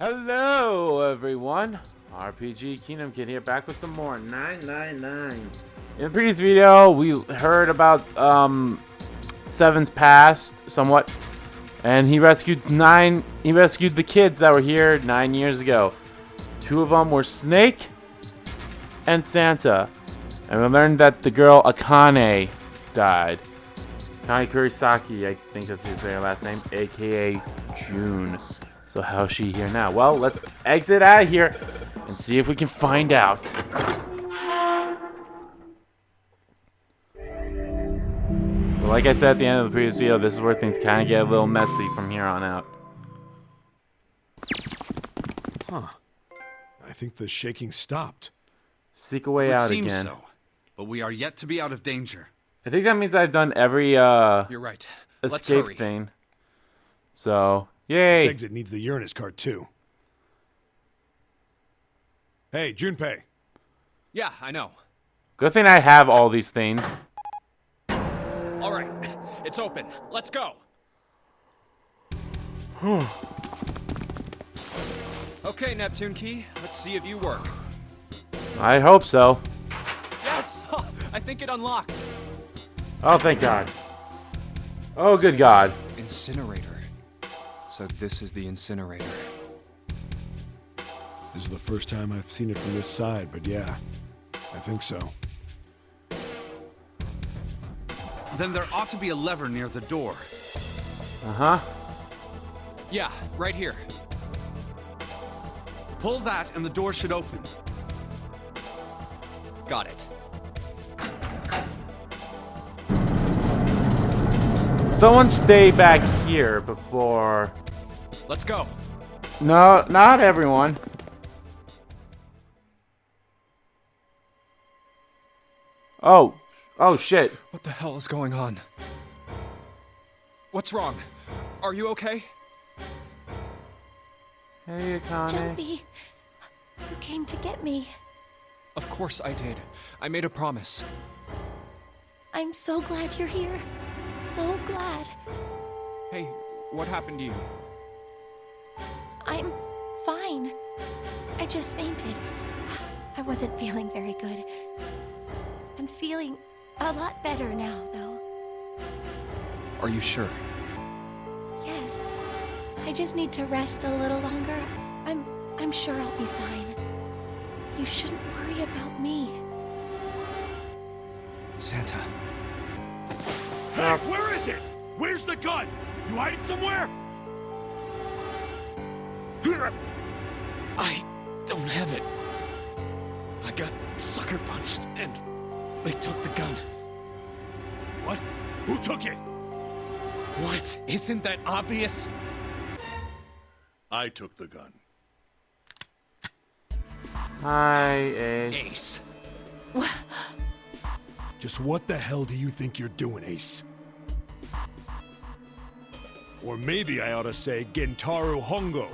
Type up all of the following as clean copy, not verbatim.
Hello, everyone. RPG Kingdom Kid here, back with some more 999. In the previous video, we heard about Seven's past somewhat, and he rescued the kids that were here 9 years ago. Two of them were Snake and Santa, and we learned that the girl Akane died. Akane Kurisaki, I think that's his last name, aka June. So how's she here now? Well, let's exit out of here and see if we can find out. Well, like I said at the end of the previous video, this is where things kind of get a little messy from here on out. Huh. I think the shaking stopped. Seek a way out again. It seems so, but we are yet to be out of danger. I think that means I've done every You're right. Let's escape hurry. thing. So, yay. This exit needs the Uranus card too. Hey, Junpei. Yeah, I know. Good thing I have all these things. All right, it's open. Let's go. Okay, Neptune Key. Let's see if you work. I hope so. Yes, I think it unlocked. Oh, thank God. Oh, good God. Incinerator. So this is the incinerator. This is the first time I've seen it from this side, but yeah, I think so. Then there ought to be a lever near the door. Uh-huh. Yeah, right here. Pull that and the door should open. Got it. Someone stay back here before... Let's go. No, not everyone. Oh shit. What the hell is going on? What's wrong? Are you okay? Hey, Akane. Jumpy, you came to get me. Of course I did. I made a promise. I'm so glad you're here. So glad. Hey, what happened to you? I'm fine. I just fainted. I wasn't feeling very good. I'm feeling a lot better now, though. Are you sure? Yes. I just need to rest a little longer. I'm sure I'll be fine. You shouldn't worry about me. Santa. Hey, where is it? Where's the gun? You hide it somewhere? I don't have it. I got sucker punched and they took the gun. What? Who took it? What? Isn't that obvious? I took the gun. Hi, Ace. Ace. Just what the hell do you think you're doing, Ace? Or maybe I ought to say Gentaro Hongo,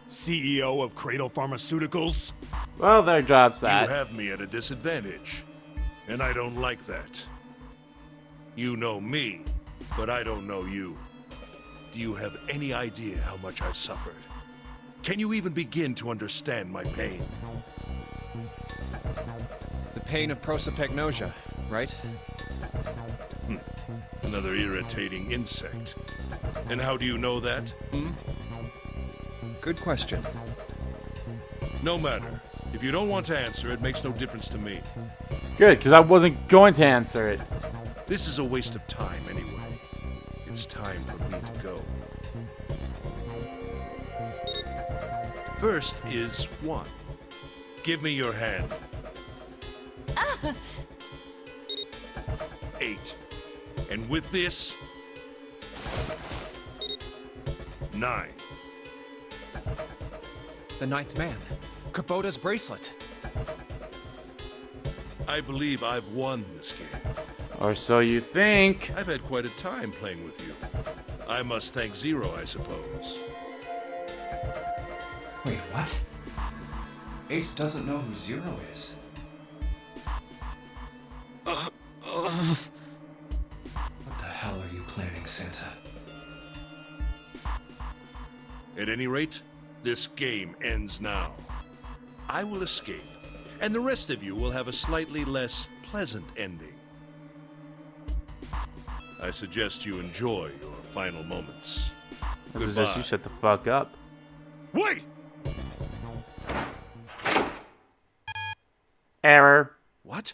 CEO of Cradle Pharmaceuticals. Well, their job's You that. have me at a disadvantage, and I don't like that. You know me, but I don't know you. Do you have any idea how much I've suffered? Can you even begin to understand my pain? The pain of prosopagnosia, right? Another irritating insect. And how do you know that? Good question. No matter. If you don't want to answer, it makes no difference to me. Good, because I wasn't going to answer it. This is a waste of time anyway. It's time for me to go. First is 1. Give me your hand. 8. And with this, 9. The ninth man. Kubota's bracelet. I believe I've won this game. Or so you think. I've had quite a time playing with you. I must thank Zero, I suppose. Wait, what? Ace doesn't know who Zero is. What the hell are you planning, Santa? At any rate, This game ends now. I will escape, and the rest of you will have a slightly less pleasant ending. I suggest you enjoy your final moments. I suggest you shut the fuck up. Wait! Error. What?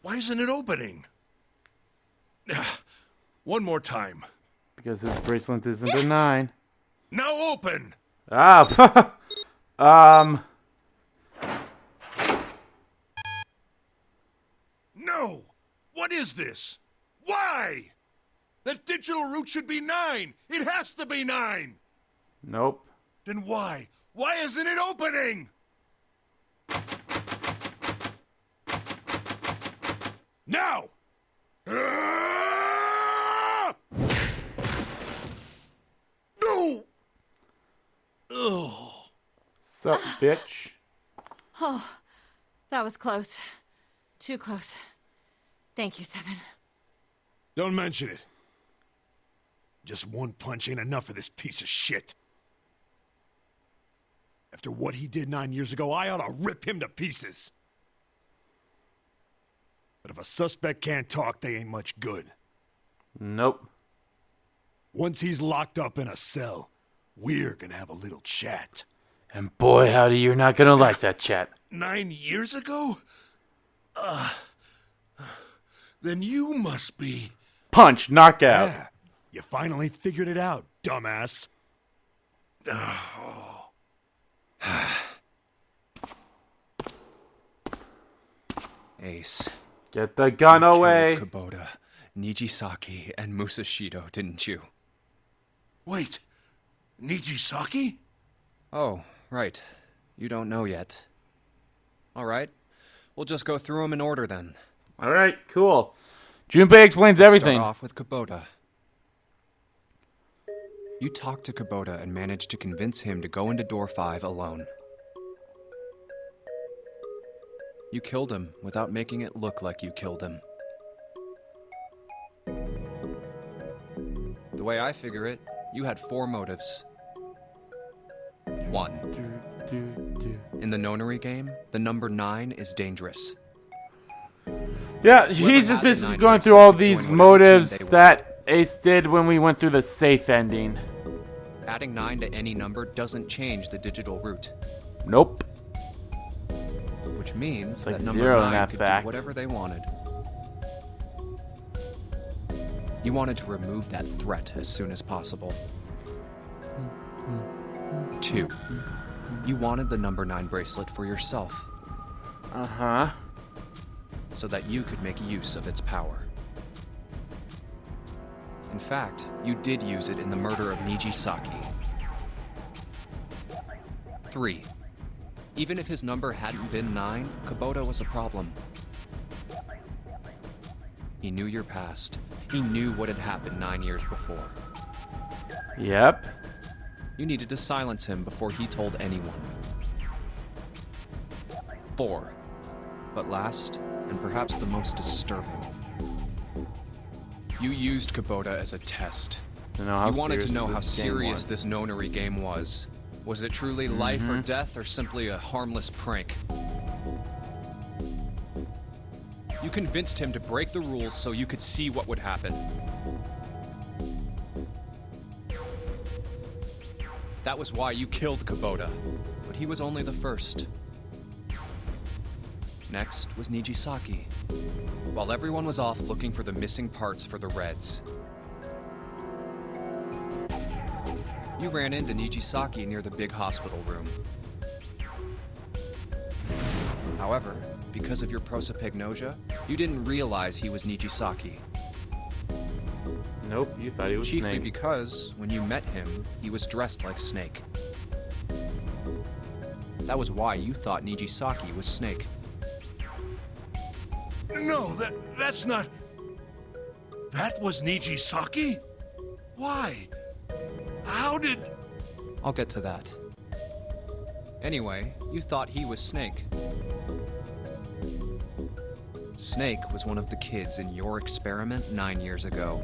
Why isn't it opening? One more time. Because his bracelet isn't a 9. Now open! Ah, No! What is this? Why? That digital root should be 9! It has to be 9! Nope. Then why? Why isn't it opening? Now! Ah! No! Ugh. Sup, bitch? Oh, that was close. Too close. Thank you, Seven. Don't mention it. Just one punch ain't enough for this piece of shit. After what he did 9 years ago, I ought to rip him to pieces. But if a suspect can't talk, they ain't much good. Nope. Once he's locked up in a cell, we're gonna have a little chat. And boy, howdy, you're not gonna like that chat. 9 years ago? Then you must be... Punch, knockout. Yeah, you finally figured it out, dumbass. Ace. Get the gun you away. killed Kubota, Nijisaki, and Musashido, didn't you? Wait, Nijisaki? Oh, right. You don't know yet. All right. We'll just go through them in order then. All right, cool. Junpei explains everything. Start off with Kubota. You talked to Kubota and managed to convince him to go into door 5 alone. You killed him without making it look like you killed him. The way I figure it, you had 4 motives. 1. In the nonary game, the number 9 is dangerous. Yeah, Whoever he's just had the basically 9 going moves through all could join these whatever motives team they that Ace did when we went through the safe ending. Adding 9 to any number doesn't change the digital root, Nope. which means like that number 0 in 9 that could fact. do whatever they wanted. You wanted to remove that threat as soon as possible. 2. You wanted the number 9 bracelet for yourself, Uh-huh. so that you could make use of its power. In fact, you did use it in the murder of Nijisaki. 3. Even if his number hadn't been 9, Kubota was a problem. He knew your past. He knew what had happened 9 years before. Yep. You needed to silence him before he told anyone. 4. But last, and perhaps the most disturbing, you used Kubota as a test. To know how You wanted to serious know how this game serious was. this nonary game was. Was it truly life or death, or simply a harmless prank? You convinced him to break the rules so you could see what would happen. That was why you killed Kubota, but he was only the first. Next was Nijisaki. While everyone was off looking for the missing parts for the Reds, you ran into Nijisaki near the big hospital room. However, because of your prosopagnosia, you didn't realize he was Nijisaki. Nope, you thought he was Chiefly Snake. because, when you met him, he was dressed like Snake. That was why you thought Nijisaki was Snake. No, that's not... That was Nijisaki? Why? How did... I'll get to that. Anyway, you thought he was Snake. Snake was one of the kids in your experiment 9 years ago.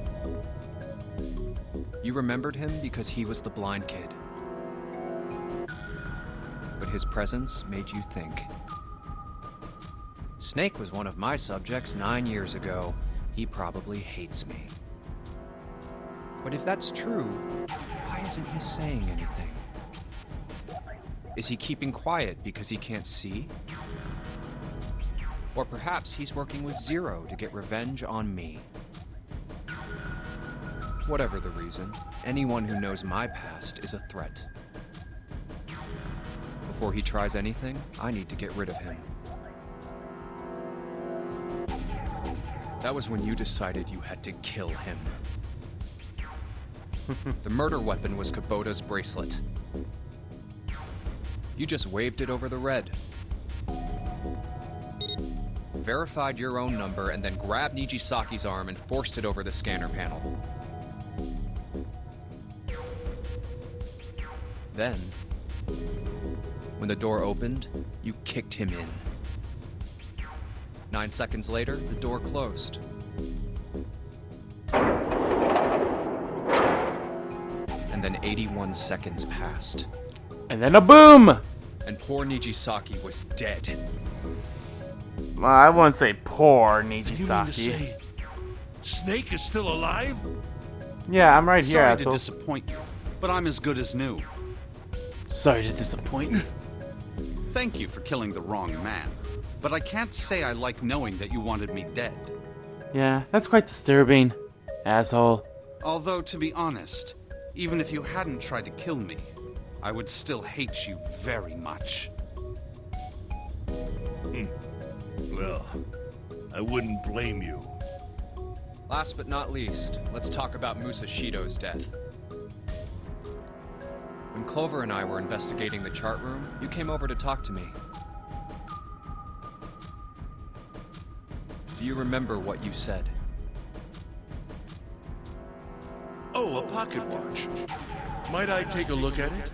You remembered him because he was the blind kid. but his presence made you think. Snake was one of my subjects 9 years ago. He probably hates me. But if that's true, why isn't he saying anything? Is he keeping quiet because he can't see? Or perhaps he's working with Zero to get revenge on me. Whatever the reason, anyone who knows my past is a threat. Before he tries anything, I need to get rid of him. That was when you decided you had to kill him. The murder weapon was Kubota's bracelet. You just waved it over the red. Verified your own number and then grabbed Nijisaki's arm and forced it over the scanner panel. Then, when the door opened, you kicked him in. 9 seconds later, the door closed. And then 81 seconds passed. And then a boom! And poor Nijisaki was dead. Well, I wouldn't say poor You mean to Nijisaki. say Snake is still alive? Yeah, I'm right here, Sorry to asshole. disappoint you, but I'm as good as new. Sorry to disappoint you. Thank you for killing the wrong man, but I can't say I like knowing that you wanted me dead. Yeah, that's quite disturbing, asshole. Although, to be honest, even if you hadn't tried to kill me, I would still hate you very much. Well, I wouldn't blame you. Last but not least, let's talk about Musashido's death. When Clover and I were investigating the chart room, you came over to talk to me. Do you remember what you said? Oh, a pocket watch. Might I take a look at it?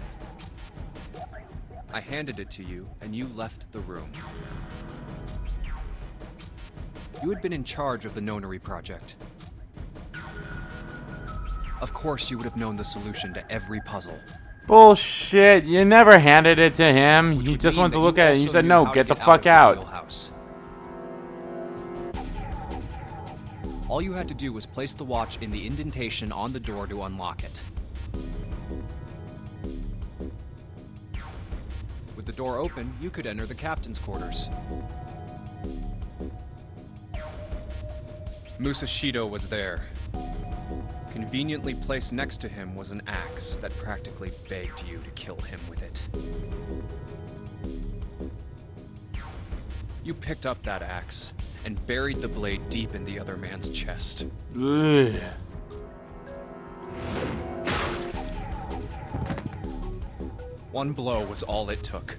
I handed it to you, and you left the room. You had been in charge of the Nonary project. Of course, you would have known the solution to every puzzle. Bullshit, you never handed it to him. Which You would just mean wanted to that look at it and you also said, knew no, how to get the of fuck the out. wheelhouse. All you had to do was place the watch in the indentation on the door to unlock it. With the door open, you could enter the captain's quarters. Musashido was there. Conveniently placed next to him was an axe that practically begged you to kill him with it. You picked up that axe and buried the blade deep in the other man's chest. Ugh. One blow was all it took.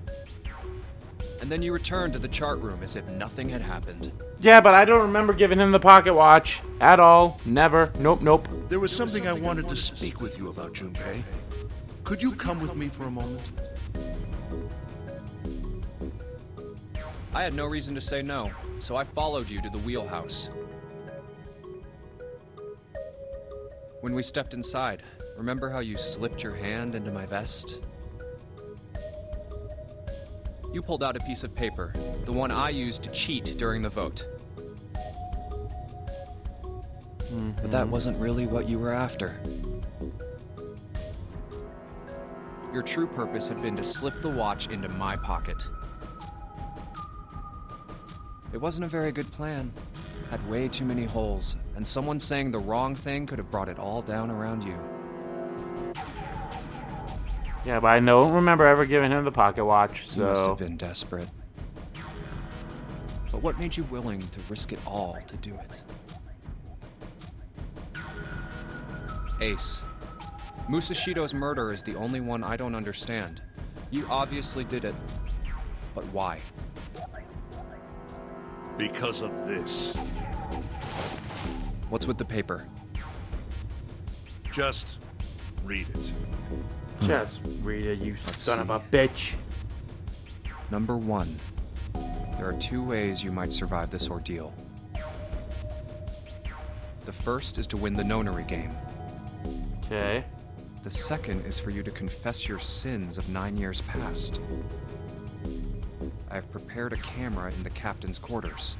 And then you returned to the chart room as if nothing had happened. Yeah, but I don't remember giving him the pocket watch. At all. Never. Nope, nope. There was something I wanted to speak with you about, Junpei. Could you come with me for a moment? I had no reason to say no, so I followed you to the wheelhouse. When we stepped inside, remember how you slipped your hand into my vest? You pulled out a piece of paper, the one I used to cheat during the vote. But that wasn't really what you were after. Your true purpose had been to slip the watch into my pocket. It wasn't a very good plan. Had way too many holes, and someone saying the wrong thing could have brought it all down around you. Yeah, but I don't remember ever giving him the pocket watch, You must so... have been desperate. But what made you willing to risk it all to do it? Ace, Musashido's murder is the only one I don't understand. You obviously did it, but why? Because of this. What's with the paper? Just read it. Just read it, you Let's son see. of a bitch. Number 1. There are 2 ways you might survive this ordeal. The first is to win the Nonary game. Okay. The second is for you to confess your sins of 9 years past. have prepared a camera in the captain's quarters.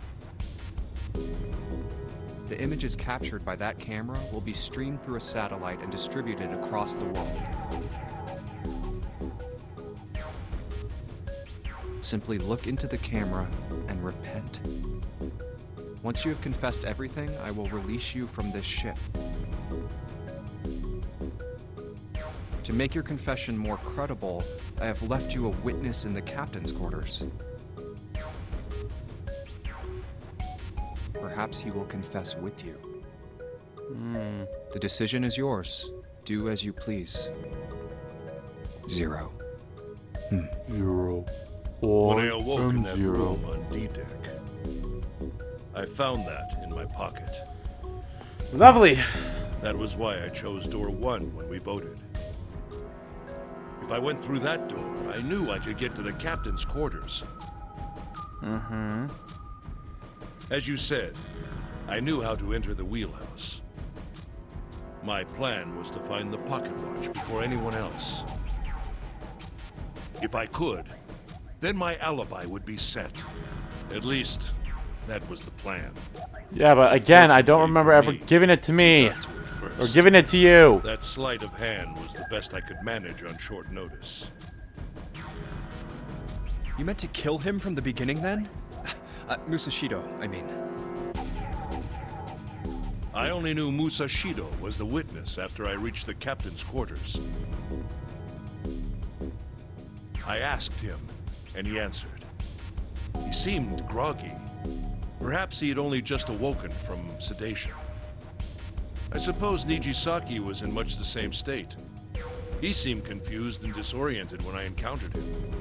The images captured by that camera will be streamed through a satellite and distributed across the world. Simply look into the camera and repent. Once you have confessed everything, I will release you from this ship. To make your confession more credible, I have left you a witness in the captain's quarters. Perhaps he will confess with you. The decision is yours. Do as you please. Zero. Zero. When I awoke in that Zero. room on D-Deck, I found that in my pocket. Lovely. That was why I chose door 1 when we voted. If I went through that door, I knew I could get to the captain's quarters. As you said, I knew how to enter the wheelhouse. My plan was to find the pocket watch before anyone else. If I could, then my alibi would be set. At least, that was the plan. Yeah, but again, I don't remember ever giving it to me. Got to it first. Or giving it to you. That sleight of hand was the best I could manage on short notice. You meant to kill him from the beginning then? Musashido, I mean. I only knew Musashido was the witness after I reached the captain's quarters. I asked him, and he answered. He seemed groggy. Perhaps he had only just awoken from sedation. I suppose Nijisaki was in much the same state. He seemed confused and disoriented when I encountered him.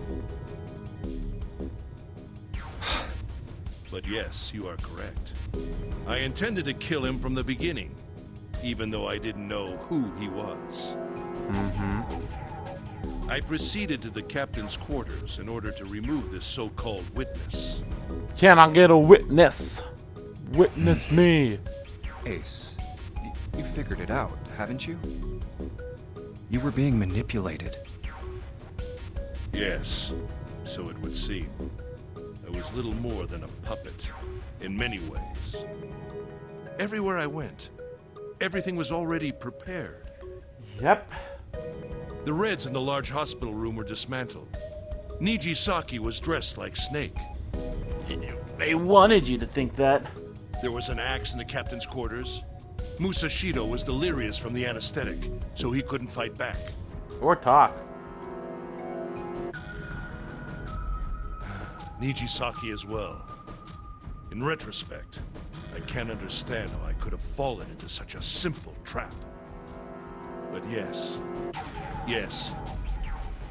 But yes, you are correct. I intended to kill him from the beginning, even though I didn't know who he was. I proceeded to the captain's quarters in order to remove this so-called witness. Can I get a witness? Witness me. Ace, you figured it out, haven't you? You were being manipulated. Yes, so it would seem. I was little more than a puppet, in many ways. Everywhere I went, everything was already prepared. Yep. The Reds in the large hospital room were dismantled. Nijisaki was dressed like Snake. They wanted you to think that. There was an axe in the captain's quarters. Musashido was delirious from the anesthetic, so he couldn't fight back. Or talk. Nijisaki as well. In retrospect, I can't understand how I could have fallen into such a simple trap. But yes,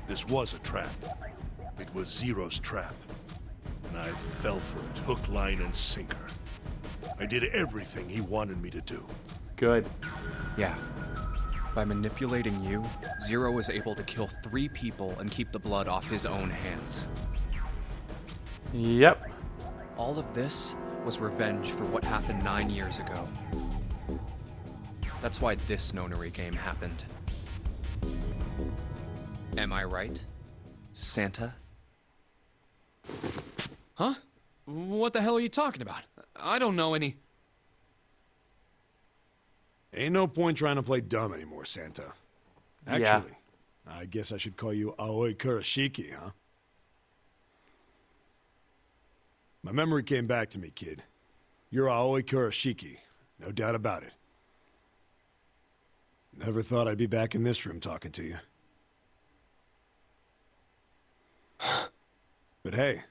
this was a trap. It was Zero's trap. And I fell for it, hook, line, and sinker. I did everything he wanted me to do. Good. Yeah. By manipulating you, Zero was able to kill 3 people and keep the blood off his own hands. Yep. All of this was revenge for what happened 9 years ago. That's why this nonary game happened. Am I right, Santa? Huh? What the hell are you talking about? I don't know any... Ain't no point trying to play dumb anymore, Santa. Actually, I guess I should call you Aoi Kurashiki, huh? My memory came back to me, kid. You're Aoi Kurashiki, no doubt about it. Never thought I'd be back in this room talking to you. But hey,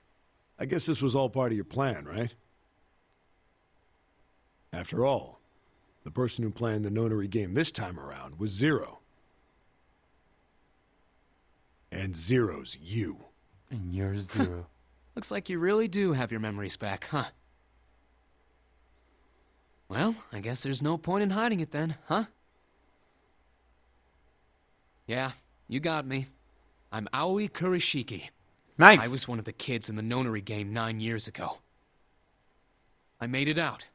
I guess this was all part of your plan, right? After all, the person who planned the nonary game this time around was Zero. And Zero's you. And you're Zero. Looks like you really do have your memories back, huh? Well, I guess there's no point in hiding it then, huh? Yeah, you got me. I'm Aoi Kurashiki. Nice. I was one of the kids in the nonary game 9 years ago. I made it out.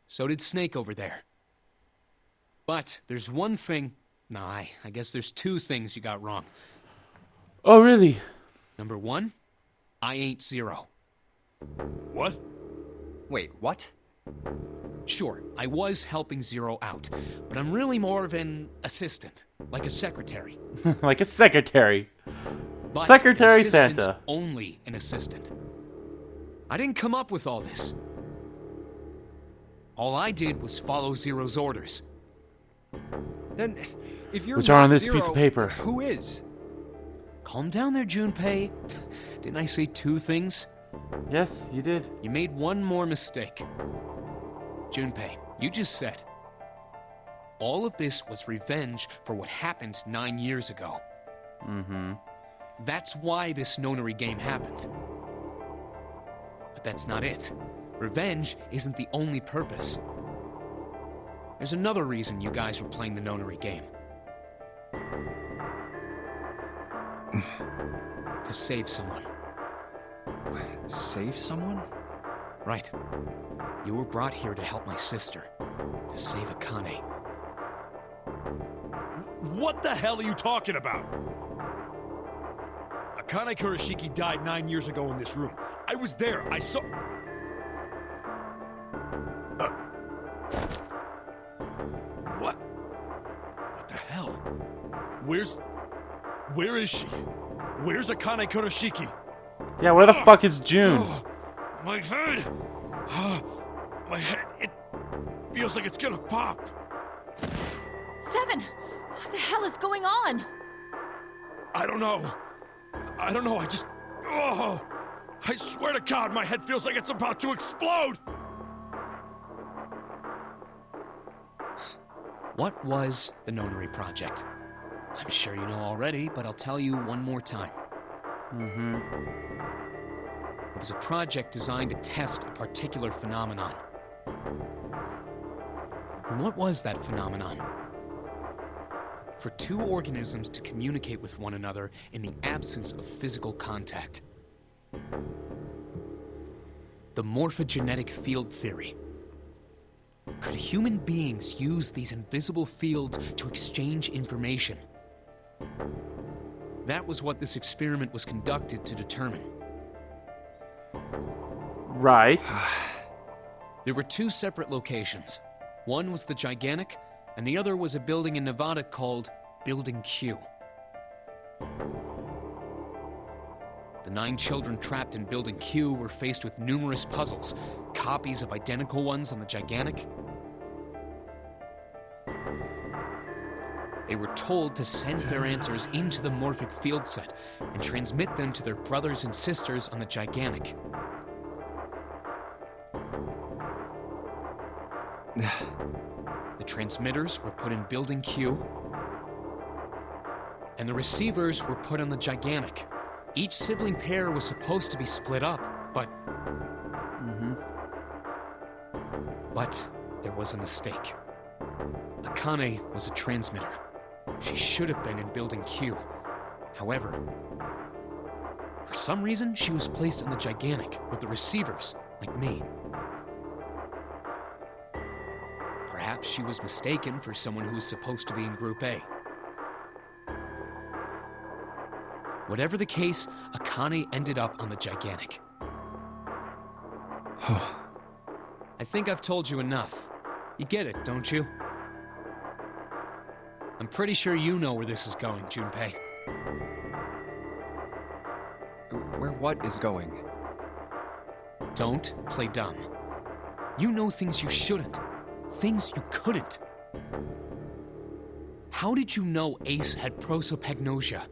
So did Snake over there. But there's one thing... No, I guess there's 2 things you got wrong. Oh, really? Number 1, I ain't Zero. What? Wait, what? Sure, I was helping Zero out, but I'm really more of an assistant, like a secretary. Like a secretary. But Secretary an assistant's Santa. only an assistant. I didn't come up with all this. All I did was follow Zero's orders. Then, if you're Which are on not this Zero, piece of paper. who is? Calm down there, Junpei. Didn't I say 2 things? Yes, you did. You made one more mistake. Junpei, you just said all of this was revenge for what happened 9 years ago. Mm-hmm. That's why this nonary game happened. But that's not it. Revenge isn't the only purpose. There's another reason you guys were playing the nonary game. To save someone. Save someone? Right. You were brought here to help my sister. To save Akane. What the hell are you talking about? Akane Kurashiki died 9 years ago in this room. I was there. I saw... What? What the hell? Where is she? Where's Akane Kurashiki? Yeah, where the fuck is June? Oh, my head! My head, it feels like it's gonna pop. 7! What the hell is going on? I don't know. I just... Oh! I swear to God, my head feels like it's about to explode! What was the Nonary Project? I'm sure you know already, but I'll tell you one more time. It was a project designed to test a particular phenomenon. And what was that phenomenon? For 2 organisms to communicate with one another in the absence of physical contact. The morphogenetic field theory. Could human beings use these invisible fields to exchange information? That was what this experiment was conducted to determine. Right. There were 2 separate locations. One was the Gigantic, and the other was a building in Nevada called Building Q. The 9 children trapped in Building Q were faced with numerous puzzles, copies of identical ones on the Gigantic. They were told to send their answers into the morphic field set and transmit them to their brothers and sisters on the Gigantic. The transmitters were put in Building Q, and the receivers were put on the Gigantic. Each sibling pair was supposed to be split up, but... But there was a mistake. Akane was a transmitter. She should have been in Building Q. However, for some reason, she was placed on the Gigantic with the receivers, like me. Perhaps she was mistaken for someone who was supposed to be in Group A. Whatever the case, Akane ended up on the Gigantic. I think I've told you enough. You get it, don't you? I'm pretty sure you know where this is going, Junpei. Where what is going? Don't play dumb. You know things you shouldn't. Things you couldn't. How did you know Ace had prosopagnosia?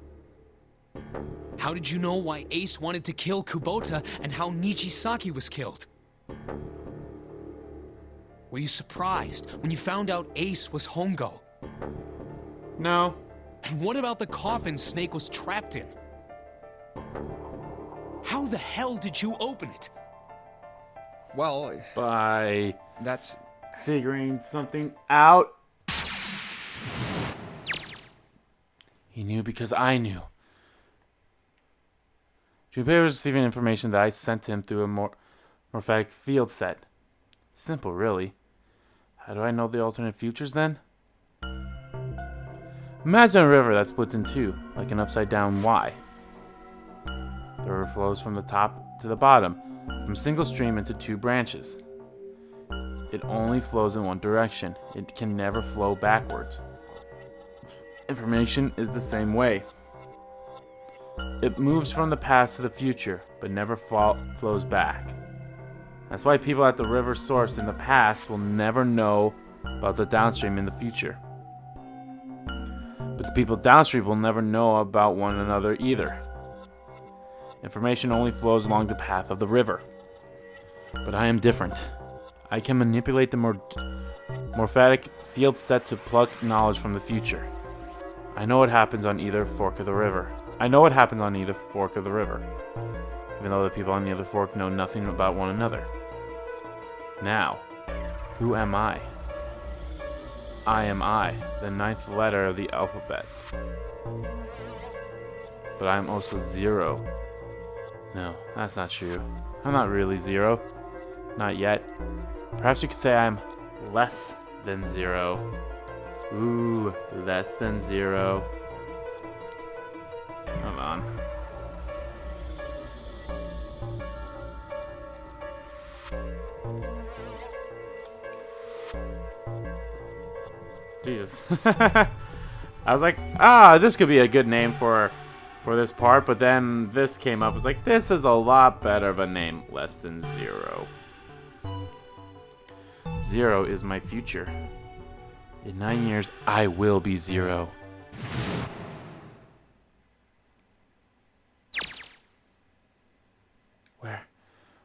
How did you know why Ace wanted to kill Kubota and how Nijisaki was killed? Were you surprised when you found out Ace was Hongo? No. And what about the coffin Snake was trapped in? How the hell did you open it? Well, By that's... figuring something out. He knew because I knew. Junpei was receiving information that I sent to him through a morphic field set. Simple, really. How do I know the alternate futures then? Imagine a river that splits in 2, like an upside down Y. The river flows from the top to the bottom, from a single stream into two branches. It only flows in one direction. It can never flow backwards. Information is the same way. It moves from the past to the future, but never flows back. That's why people at the river source in the past will never know about the downstream in the future. But the people downstream will never know about one another either. Information only flows along the path of the river. But I am different. I can manipulate the morphatic field set to pluck knowledge from the future. I know what happens on either fork of the river. Even though the people on the other fork know nothing about one another. Now, who am I? I am I, the 9th letter of the alphabet. But I am also 0. No, that's not true. I'm not really 0. Not yet. Perhaps you could say I'm less than 0. Ooh, less than 0. Hold on. Jesus. I was like, this could be a good name for this part, but then this came up. I was like, this is a lot better of a name. Less than 0. 0 is my future. In 9 years, I will be 0.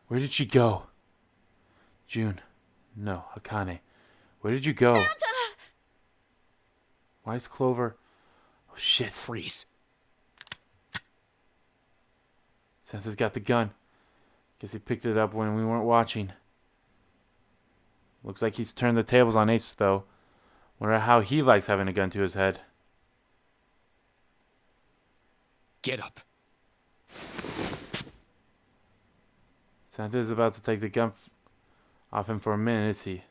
Where did she go? June. No, Akane. Where did you go? Santa! Why is Clover... Oh, shit. Freeze. Santa's got the gun. Guess he picked it up when we weren't watching. Looks like he's turned the tables on Ace, though. Wonder how he likes having a gun to his head. Get up. Santa is about to take the gun off him for a minute, is he?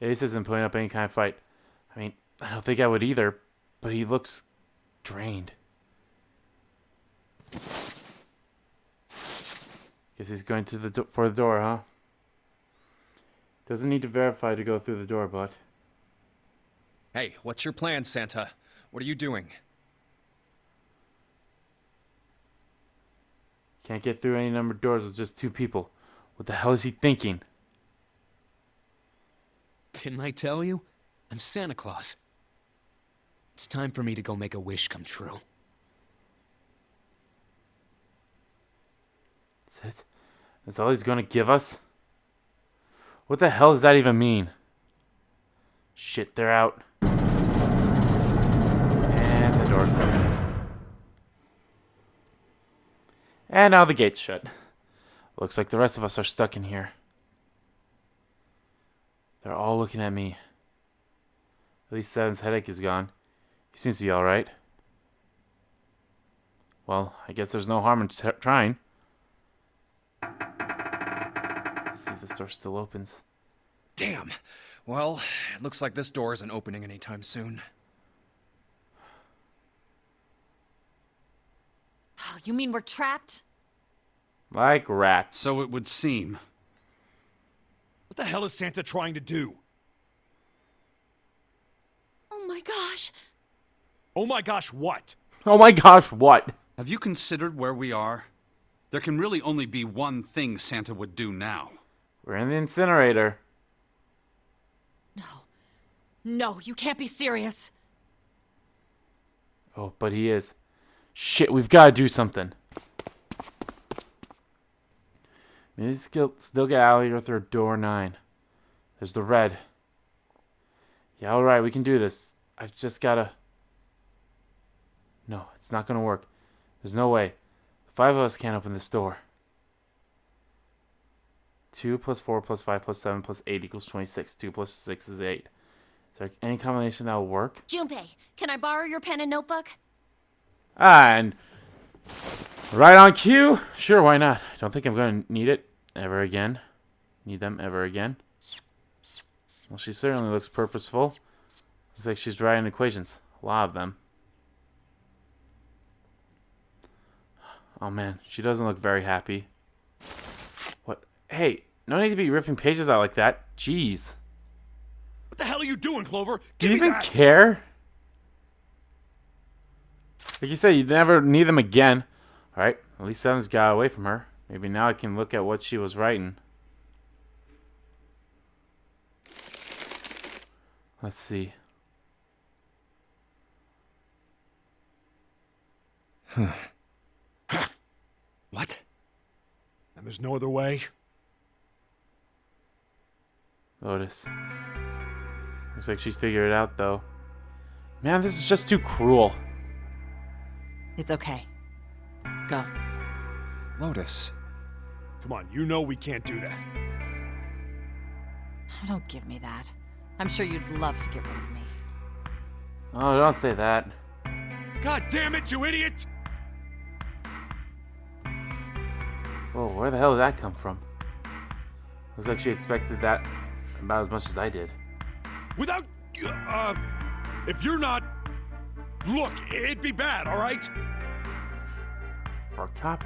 Ace isn't putting up any kind of fight. I mean, I don't think I would either, but he looks drained. Guess he's going to for the door, huh? Doesn't need to verify to go through the door, but... Hey, what's your plan, Santa? What are you doing? Can't get through any number of doors with just 2 people. What the hell is he thinking? Didn't I tell you? I'm Santa Claus. It's time for me to go make a wish come true. That's it? That's all he's gonna give us? What the hell does that even mean? Shit, they're out. And the door closes. And now the gate's shut. Looks like the rest of us are stuck in here. They're all looking at me. At least Seven's headache is gone. He seems to be alright. Well, I guess there's no harm in trying. Let's see if this door still opens. Damn. Well, it looks like this door isn't opening anytime soon. Oh, you mean we're trapped? Like rats. So it would seem. What the hell is Santa trying to do? Oh my gosh. Oh my gosh, what? Oh my gosh, what? Have you considered where we are? There can really only be one thing Santa would do now. We're in the incinerator. No. No, you can't be serious. Oh, but he is. Shit, we've got to do something. Maybe still get out of here through door 9. There's the red. Yeah, alright, we can do this. I've just gotta... No, it's not gonna work. There's no way. The 5 of us can't open this door. 2 plus 4 plus 5 plus 7 plus 8 equals 26. 2 plus 6 is 8. Is there any combination that will work? Junpei, can I borrow your pen and notebook? And right on cue. Sure, why not? I don't think I'm going to need it ever again. Need them ever again. Well, she certainly looks purposeful. Looks like she's writing equations. A lot of them. Oh man, she doesn't look very happy. What? Hey, no need to be ripping pages out like that. Jeez. What the hell are you doing, Clover? Do Give you me even that. care? Like you said, you'd never need them again. Alright, at least Seven's got away from her. Maybe now I can look at what she was writing. Let's see. What? And there's no other way? Lotus. Looks like she's figured it out, though. Man, this is just too cruel. It's okay. Go. Lotus. Come on, you know we can't do that. Oh, don't give me that. I'm sure you'd love to get rid of me. Oh, don't say that. God damn it, you idiot! Whoa, where the hell did that come from? Looks like she expected that about as much as I did. Without... if you're not... Look, it'd be bad, alright? For a cop,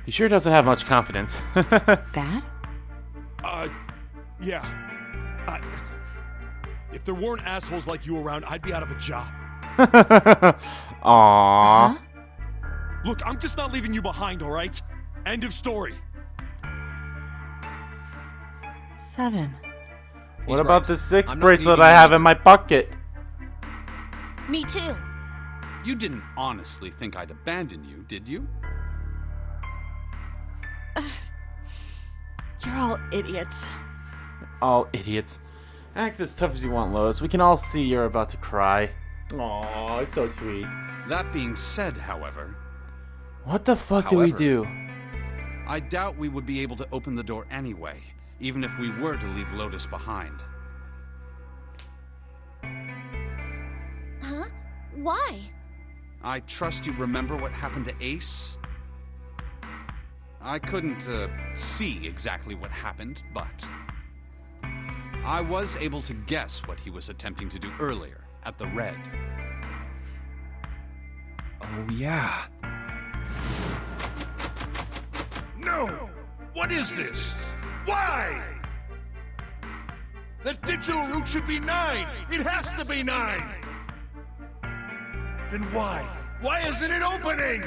he sure doesn't have much confidence. Bad? Yeah. If there weren't assholes like you around, I'd be out of a job. Aww. Huh? Look, I'm just not leaving you behind, alright? End of story. 7. What He's about right. the 6 I'm not bracelet leaving I you have either. in my pocket? Me too. You didn't honestly think I'd abandon you, did you? You're all idiots. Oh, idiots. Act as tough as you want, Lois. We can all see you're about to cry. Aw, it's so sweet. That being said, however, What the fuck do we However- do? I doubt we would be able to open the door anyway, even if we were to leave Lotus behind. Huh? Why? I trust you remember what happened to Ace? I couldn't see exactly what happened, but I was able to guess what he was attempting to do earlier at the Red. Oh, yeah. No! What is this? Why? The digital route should be 9! It has to be 9! Then why? Why isn't it opening?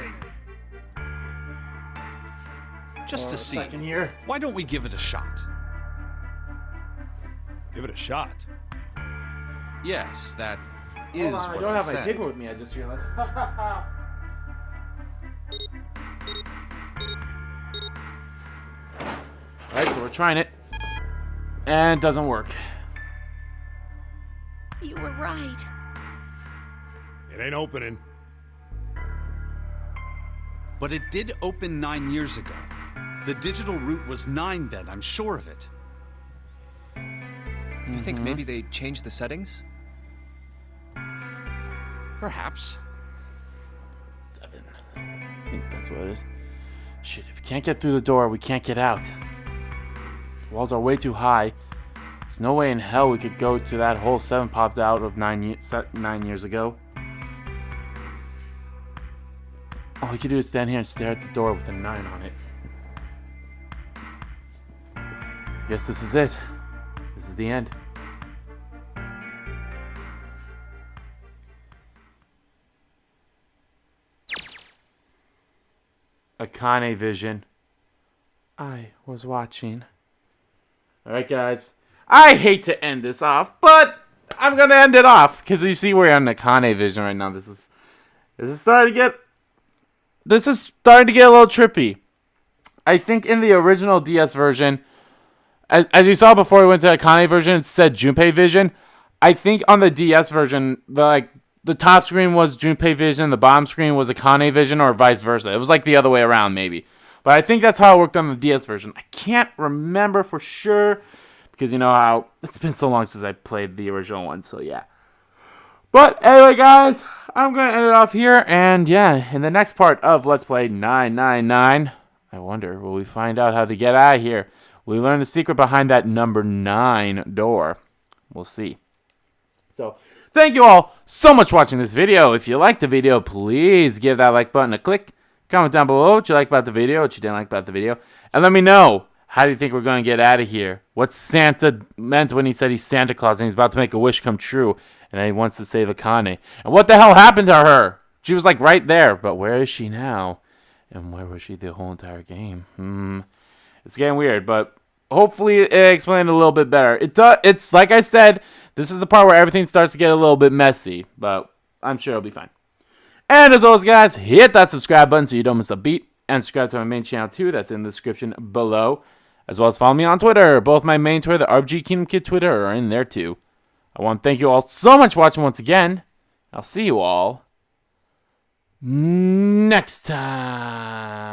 Just to see. Second here. Why don't we give it a shot? Give it a shot. Yes, that is Hold on, I what don't I have said. my paper with me, I just realized. Alright, so we're trying it. And it doesn't work. You were right. It ain't opening. But it did open 9 years ago. The digital route was 9 then, I'm sure of it. You think maybe they changed the settings? Perhaps. 7. I think that's what it is. Shit, if we can't get through the door, we can't get out. The walls are way too high. There's no way in hell we could go to that hole 7 popped out of 9 years ago. All we could do is stand here and stare at the door with a 9 on it. Guess this is it. This is the end. Akane vision. I was watching. Alright, guys. I hate to end this off, but I'm gonna end it off. Because you see we're on Akane vision right now. This is starting to get a little trippy. I think in the original DS version, as you saw before we went to Akane version, it said Junpei vision. I think on the DS version, the top screen was Junpei vision, the bottom screen was Akane vision, or vice versa. It was like the other way around, maybe. But I think that's how it worked on the DS version. I can't remember for sure, because you know how it's been so long since I played the original one, so yeah. But anyway, guys, I'm going to end it off here, and yeah, in the next part of Let's Play 999, I wonder, will we find out how to get out of here? Will we learn the secret behind that number 9 door? We'll see. So, thank you all so much for watching this video. If you liked the video, please give that like button a click. Comment down below what you like about the video, what you didn't like about the video. And let me know, how do you think we're going to get out of here? What Santa meant when he said he's Santa Claus and he's about to make a wish come true. And then he wants to save Akane. And what the hell happened to her? She was like right there. But where is she now? And where was she the whole entire game? It's getting weird, but hopefully it explained a little bit better. It's like I said, this is the part where everything starts to get a little bit messy, but I'm sure it'll be fine. And as always, guys, hit that subscribe button so you don't miss a beat, and subscribe to my main channel too. That's in the description below, as well as follow me on Twitter. Both my main Twitter, the RPG Kingdom Kid Twitter, are in there too. I want to thank you all so much for watching once again. I'll see you all next time.